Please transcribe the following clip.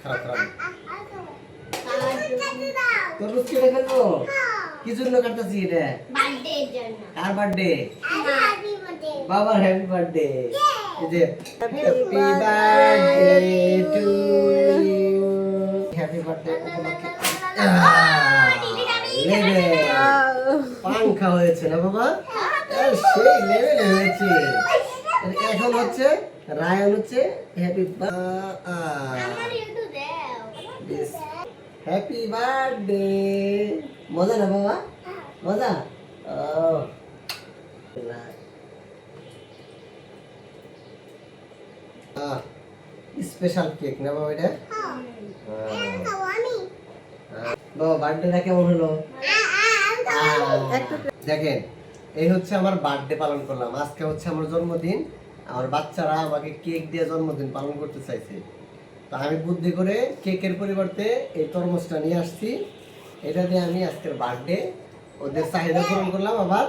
খারাপ খারাপ তরমুজ কেটে ফেলবো কি জন্য কাটতেছি এটা বার্থডের জন্য কার বার্থডে হ্যাপি বার্থডে বাবার হ্যাপি বার্থডে এই যে happy birthday to you happy birthday উপলক্ষে লেবে পাংখা হয়েছে না বাবা সেই লেভেলে হয়েছে এখন হচ্ছে রায়ন হচ্ছে হ্যাপি আমার একটু দাও হ্যাপি বার্থডে মজা না বাবা মজা স্পেশাল কেক না বাবা এটা বাবা বার্থডেটা কেমন হলো দেখেন এই হচ্ছে আমার বার্থডে পালন করলাম আজকে হচ্ছে আমার জন্মদিন আমার বাচ্চারা আমাকে কেক দিয়ে জন্মদিন পালন করতে চাইছে তো আমি বুদ্ধি করে কেকের পরিবর্তে এই তরমুজটা নিয়ে আসছি এটা দিয়ে আমি আজকের বার্থডে ওদের চাহিদা পূরণ করলাম আবার